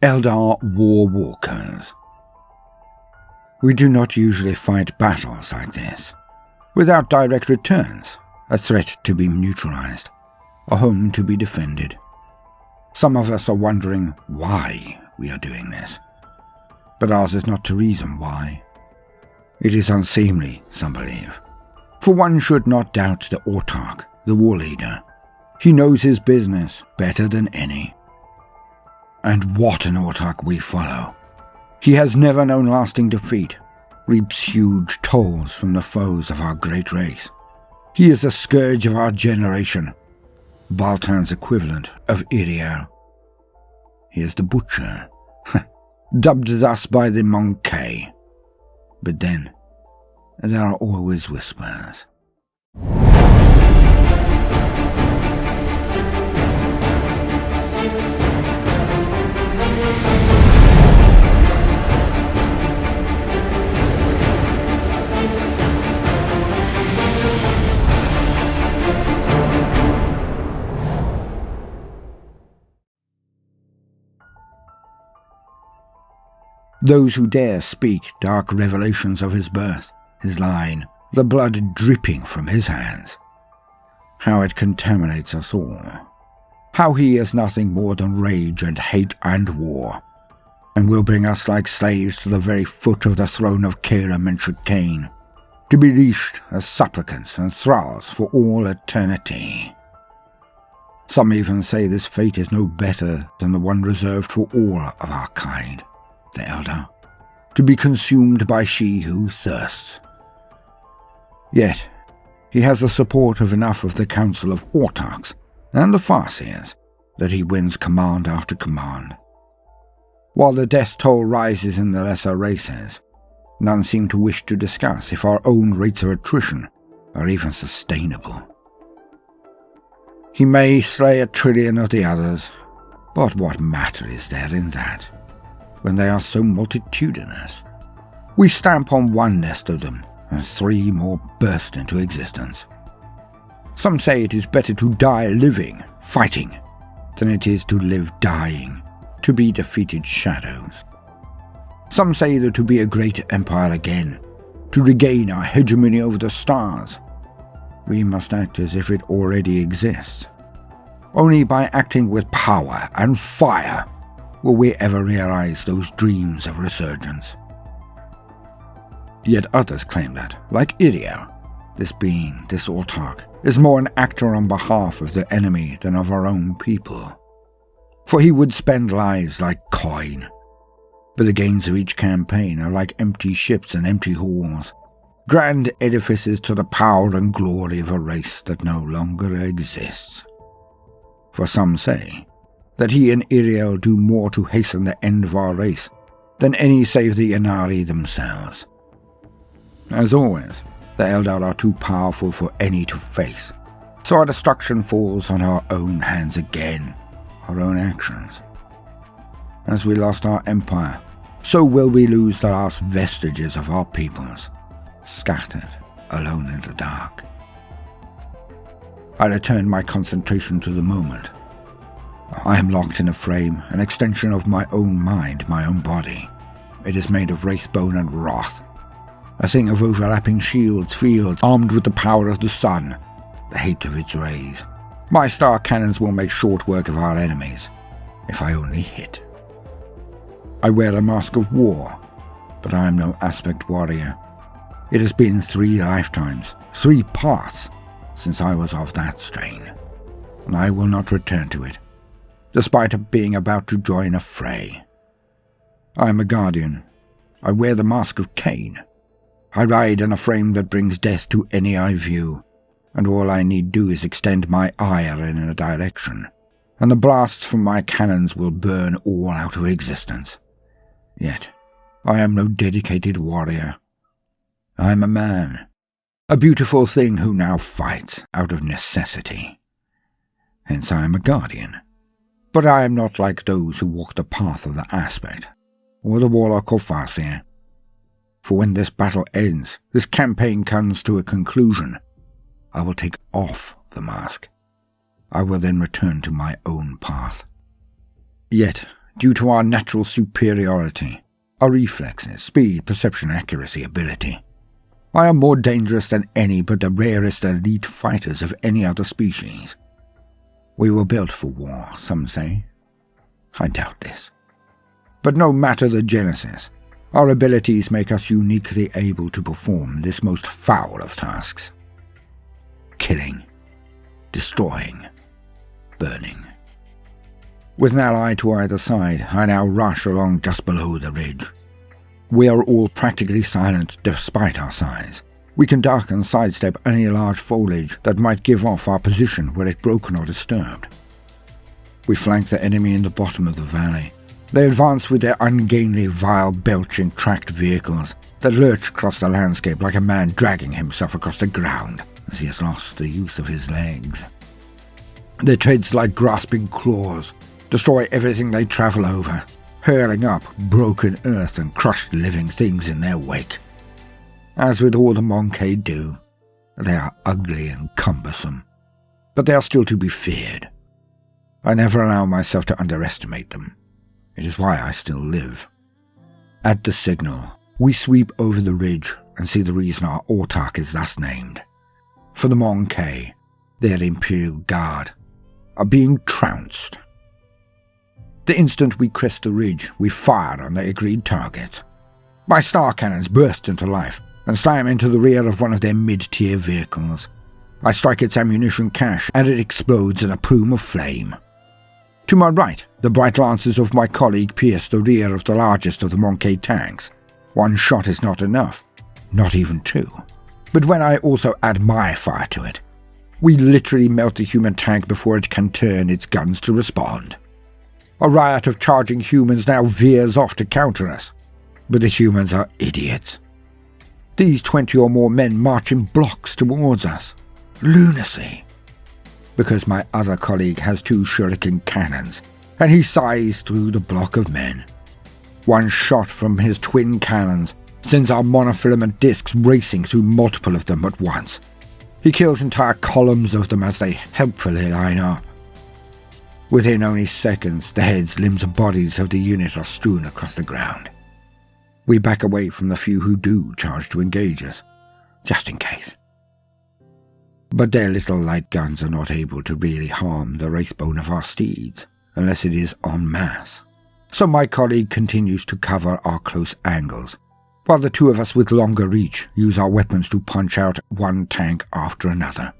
Eldar War Walkers. We do not usually fight battles like this, without direct returns, a threat to be neutralized, a home to be defended. Some of us are wondering why we are doing this, but ours is not to reason why. It is unseemly, some believe, for one should not doubt the autarch, the war leader. He knows his business better than any. And what an autarch we follow. He has never known lasting defeat, reaps huge tolls from the foes of our great race. He is the scourge of our generation, Baltan's equivalent of Iriel. He is the butcher, dubbed thus by the Monkey. But then, there are always whispers. Those who dare speak dark revelations of his birth, his line, the blood dripping from his hands. How it contaminates us all. How he is nothing more than rage and hate and war, and will bring us like slaves to the very foot of the throne of Karam and Chicane, to be leashed as supplicants and thralls for all eternity. Some even say this fate is no better than the one reserved for all of our kind, the Eldar, to be consumed by she who thirsts. Yet, he has the support of enough of the Council of Autarchs and the Farseers that he wins command after command. While the death toll rises in the lesser races, none seem to wish to discuss if our own rates of attrition are even sustainable. He may slay 1 trillion of the others, but what matter is there in that, when they are so multitudinous? We stamp on one nest of them, and 3 more burst into existence. Some say it is better to die living, fighting, than it is to live dying, to be defeated shadows. Some say that to be a great empire again, to regain our hegemony over the stars, we must act as if it already exists. Only by acting with power and fire will we ever realize those dreams of resurgence. Yet others claim that, like Iriel, this being, this autarch, is more an actor on behalf of the enemy than of our own people. For he would spend lives like coin, but the gains of each campaign are like empty ships and empty halls, grand edifices to the power and glory of a race that no longer exists. For some say that he and Iriel do more to hasten the end of our race than any save the Inari themselves. As always, the Eldar are too powerful for any to face, so our destruction falls on our own hands again, our own actions. As we lost our empire, so will we lose the last vestiges of our peoples, scattered alone in the dark. I return my concentration to the moment. I am locked in a frame, an extension of my own mind, my own body. It is made of wraithbone and wrath, a thing of overlapping shields, fields, armed with the power of the sun, the hate of its rays. My star cannons will make short work of our enemies, if I only hit. I wear a mask of war, but I am no aspect warrior. It has been 3 lifetimes, 3 paths, since I was of that strain, and I will not return to it, despite being about to join a fray. I am a guardian. I wear the mask of Cain. I ride in a frame that brings death to any I view, and all I need do is extend my ire in a direction, and the blasts from my cannons will burn all out of existence. Yet, I am no dedicated warrior. I am a man, a beautiful thing who now fights out of necessity. Hence I am a guardian. But I am not like those who walk the path of the aspect, or the warlock or farseer. For when this battle ends, this campaign comes to a conclusion, I will take off the mask. I will then return to my own path. Yet, due to our natural superiority, our reflexes, speed, perception, accuracy, ability. I am more dangerous than any but the rarest elite fighters of any other species. We were built for war, some say. I doubt this. But no matter the genesis, our abilities make us uniquely able to perform this most foul of tasks. Killing, destroying, burning. With an ally to either side, I now rush along just below the ridge. We are all practically silent despite our size. We can duck and sidestep any large foliage that might give off our position were it broken or disturbed. We flank the enemy in the bottom of the valley. They advance with their ungainly, vile, belching tracked vehicles that lurch across the landscape like a man dragging himself across the ground as he has lost the use of his legs. Their treads like grasping claws destroy everything they travel over, hurling up broken earth and crushed living things in their wake. As with all the Monkey do, they are ugly and cumbersome, but they are still to be feared. I never allow myself to underestimate them. It is why I still live. At the signal, we sweep over the ridge and see the reason our autarch is thus named. For the Monkey, their Imperial Guard, are being trounced. The instant we crest the ridge, we fire on the agreed targets. My star cannons burst into life and slam into the rear of one of their mid-tier vehicles. I strike its ammunition cache and it explodes in a plume of flame. To my right, the bright lances of my colleague pierce the rear of the largest of the Monkey tanks. One shot is not enough, not even two. But when I also add my fire to it, we literally melt the human tank before it can turn its guns to respond. A riot of charging humans now veers off to counter us, but the humans are idiots. These 20 or more men march in blocks towards us. Lunacy. Because my other colleague has 2 shuriken cannons, and he sighs through the block of men. One shot from his twin cannons sends our monofilament discs racing through multiple of them at once. He kills entire columns of them as they helpfully line up. Within only seconds, the heads, limbs and bodies of the unit are strewn across the ground. We back away from the few who do charge to engage us, just in case. But their little light guns are not able to really harm the wraithbone of our steeds, unless it is en masse. So my colleague continues to cover our close angles, while the 2 of us with longer reach use our weapons to punch out one tank after another.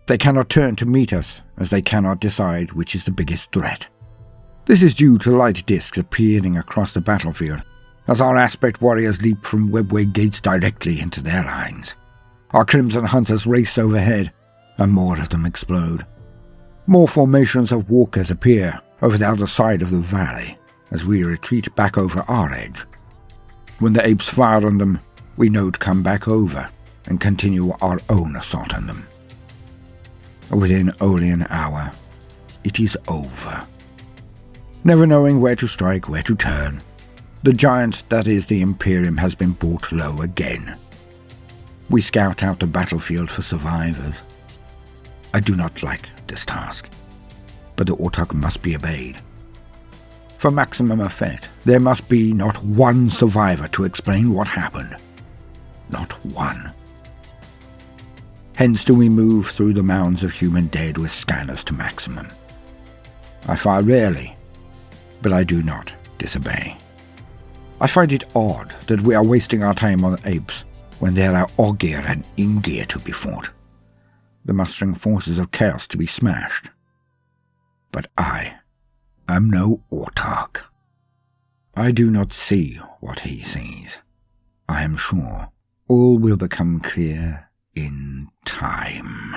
They cannot turn to meet us, as they cannot decide which is the biggest threat. This is due to light discs appearing across the battlefield, as our aspect warriors leap from webway gates directly into their lines. Our Crimson Hunters race overhead, and more of them explode. More formations of walkers appear over the other side of the valley, as we retreat back over our edge. When the apes fire on them, we know to come back over and continue our own assault on them. Within only an hour, it is over. Never knowing where to strike, where to turn, the giant that is the Imperium has been brought low again. We scout out the battlefield for survivors. I do not like this task, but the autarch must be obeyed. For maximum effect, there must be not one survivor to explain what happened. Not one. Hence do we move through the mounds of human dead with scanners to maximum. I fire rarely, but I do not disobey. I find it odd that we are wasting our time on apes when there are wargear and ENDORSED to be fought, the mustering forces of chaos to be smashed. But I am no autarch. I do not see what he sees. I am sure all will become clear in time.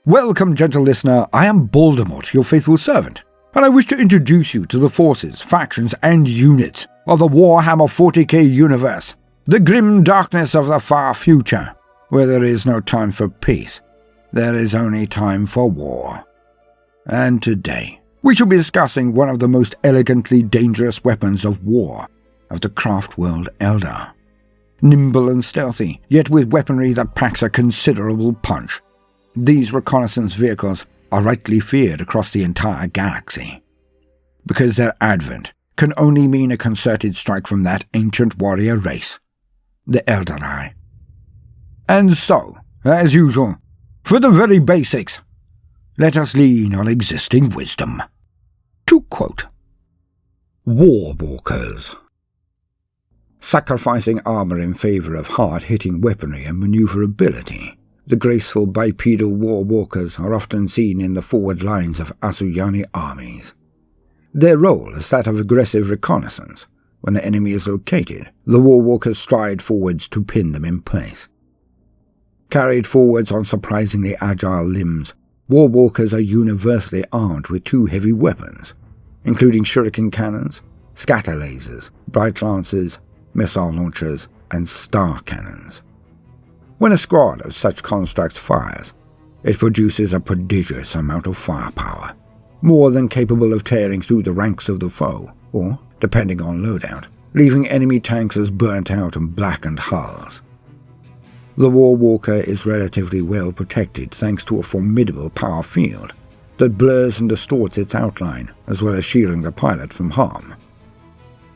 Welcome, gentle listener. I am Voldemort, your faithful servant, and I wish to introduce you to the forces, factions, and units of the Warhammer 40k universe, the grim darkness of the far future, where there is no time for peace, there is only time for war. And today, we shall be discussing one of the most elegantly dangerous weapons of war of the craft world Eldar. Nimble and stealthy, yet with weaponry that packs a considerable punch, these reconnaissance vehicles are rightly feared across the entire galaxy, because their advent can only mean a concerted strike from that ancient warrior race, the Eldar. And so, as usual, for the very basics, let us lean on existing wisdom. To quote, Warwalkers. Sacrificing armor in favor of hard-hitting weaponry and maneuverability, the graceful bipedal warwalkers are often seen in the forward lines of Asuryani armies. Their role is that of aggressive reconnaissance. When the enemy is located, the warwalkers stride forwards to pin them in place. Carried forwards on surprisingly agile limbs, warwalkers are universally armed with 2 heavy weapons, including shuriken cannons, scatter lasers, bright lances, missile launchers, and star cannons. When a squad of such constructs fires, it produces a prodigious amount of firepower, more than capable of tearing through the ranks of the foe, or, depending on loadout, leaving enemy tanks as burnt out and blackened hulls. The Warwalker is relatively well protected thanks to a formidable power field that blurs and distorts its outline, as well as shielding the pilot from harm.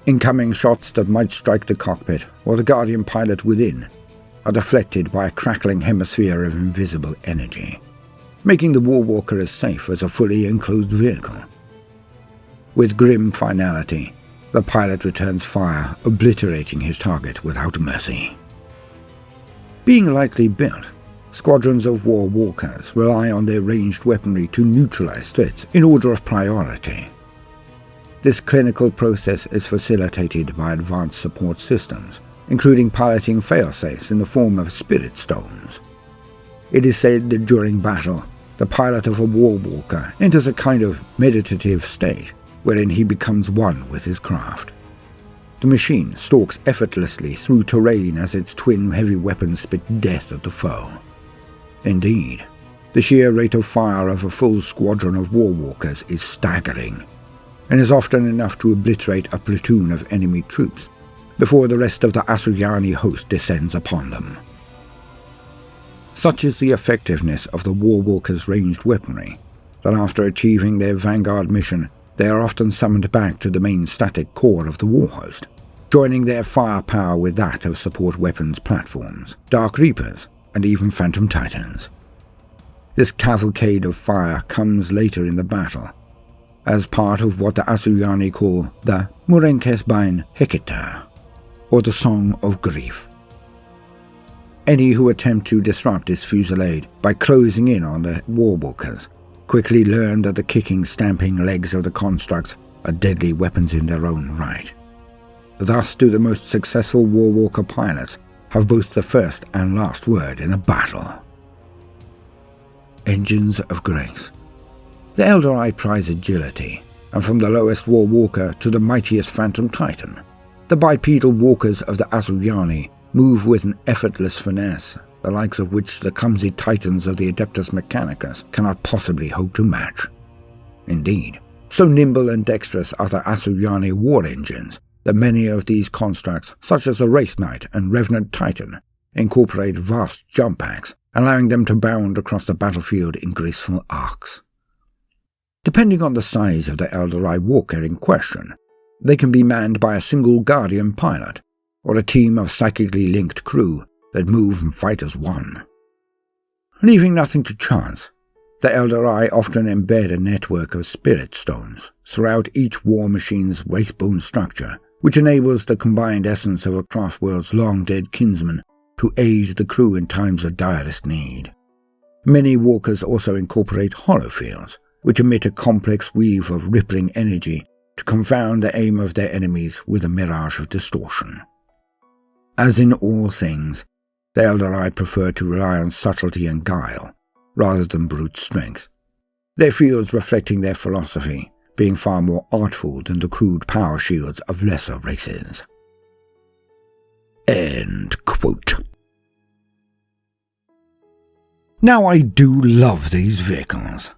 Incoming shots that might strike the cockpit or the Guardian pilot within are deflected by a crackling hemisphere of invisible energy, making the Warwalker as safe as a fully enclosed vehicle. With grim finality, the pilot returns fire, obliterating his target without mercy. Being lightly built, squadrons of Warwalkers rely on their ranged weaponry to neutralize threats in order of priority. This clinical process is facilitated by advanced support systems, including piloting failsafes in the form of spirit stones. It is said that during battle, the pilot of a Warwalker enters a kind of meditative state, wherein he becomes one with his craft. The machine stalks effortlessly through terrain as its twin heavy weapons spit death at the foe. Indeed, the sheer rate of fire of a full squadron of Warwalkers is staggering, and is often enough to obliterate a platoon of enemy troops before the rest of the Asuryani host descends upon them. Such is the effectiveness of the Warwalkers' ranged weaponry, that after achieving their vanguard mission, they are often summoned back to the main static core of the warhost, joining their firepower with that of support weapons platforms, Dark Reapers, and even Phantom Titans. This cavalcade of fire comes later in the battle, as part of what the Asuryani call the Murenkesbain Hekita, or the Song of Grief. Any who attempt to disrupt this fusillade by closing in on the Warwalkers quickly learn that the kicking, stamping legs of the constructs are deadly weapons in their own right. Thus do the most successful Warwalker pilots have both the first and last word in a battle. Engines of Grace. The Eldar prize agility, and from the lowest Warwalker to the mightiest Phantom Titan, the bipedal walkers of the Asuryani move with an effortless finesse, the likes of which the clumsy titans of the Adeptus Mechanicus cannot possibly hope to match. Indeed, so nimble and dexterous are the Asuryani war engines that many of these constructs, such as the Wraith Knight and Revenant Titan, incorporate vast jump packs, allowing them to bound across the battlefield in graceful arcs. Depending on the size of the Eldar walker in question, they can be manned by a single Guardian pilot, or a team of psychically linked crew that move and fight as one. Leaving nothing to chance, the Eldar often embed a network of spirit stones throughout each war machine's wraithbone structure, which enables the combined essence of a craftworld's long-dead kinsman to aid the crew in times of direst need. Many walkers also incorporate holofields, which emit a complex weave of rippling energy to confound the aim of their enemies with a mirage of distortion. As in all things, the Eldar prefer to rely on subtlety and guile, rather than brute strength, their fields reflecting their philosophy, being far more artful than the crude power shields of lesser races. End quote. Now I do love these vehicles.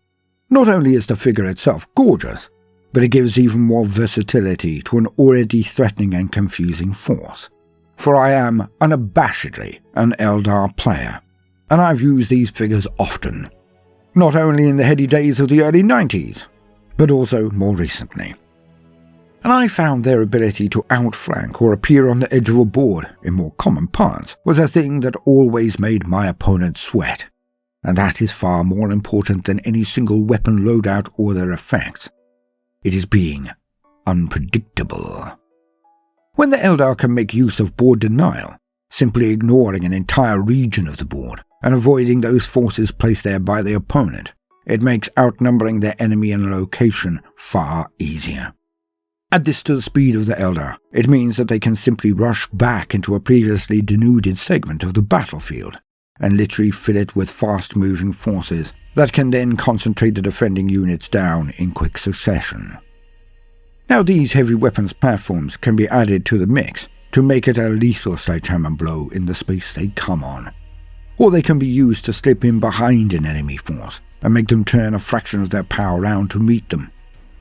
Not only is the figure itself gorgeous, but it gives even more versatility to an already threatening and confusing force. For I am unabashedly an Eldar player, and I've used these figures often. not only in the heady days of the early 90s, but also more recently. And I found their ability to outflank or appear on the edge of a board, in more common parlance, was a thing that always made my opponent sweat, and that is far more important than any single weapon loadout or their effects. It is being unpredictable. When the Eldar can make use of board denial, simply ignoring an entire region of the board and avoiding those forces placed there by the opponent, it makes outnumbering their enemy in a location far easier. Add this to the speed of the Eldar, it means that they can simply rush back into a previously denuded segment of the battlefield, and literally fill it with fast-moving forces that can then concentrate the defending units down in quick succession. Now these heavy weapons platforms can be added to the mix to make it a lethal sledgehammer blow in the space they come on, or they can be used to slip in behind an enemy force and make them turn a fraction of their power round to meet them,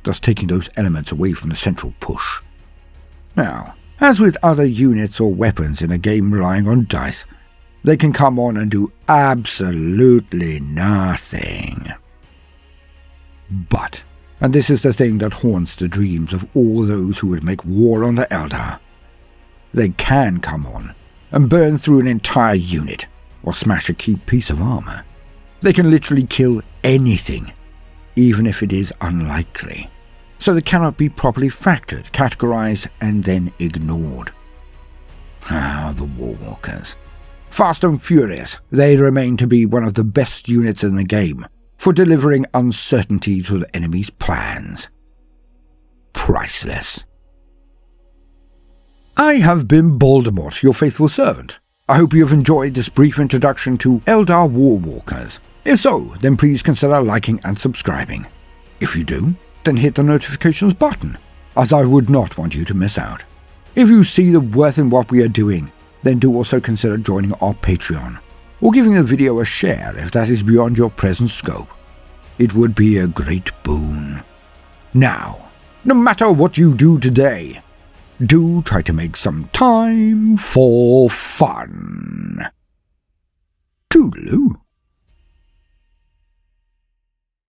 thus taking those elements away from the central push. Now, as with other units or weapons in a game relying on dice, they can come on and do absolutely nothing. But, and this is the thing that haunts the dreams of all those who would make war on the Eldar, they can come on and burn through an entire unit or smash a key piece of armor. They can literally kill anything, even if it is unlikely. So they cannot be properly factored, categorized, and then ignored. The Warwalkers. Fast and furious, they remain to be one of the best units in the game for delivering uncertainty to the enemy's plans. Priceless. I have been Voldemort, your faithful servant. I hope you have enjoyed this brief introduction to Eldar Warwalkers. If so, then please consider liking and subscribing. If you do, then hit the notifications button, as I would not want you to miss out. If you see the worth in what we are doing, then do also consider joining our Patreon, or giving the video a share if that is beyond your present scope. It would be a great boon. Now, no matter what you do today, do try to make some time for fun. Toodaloo.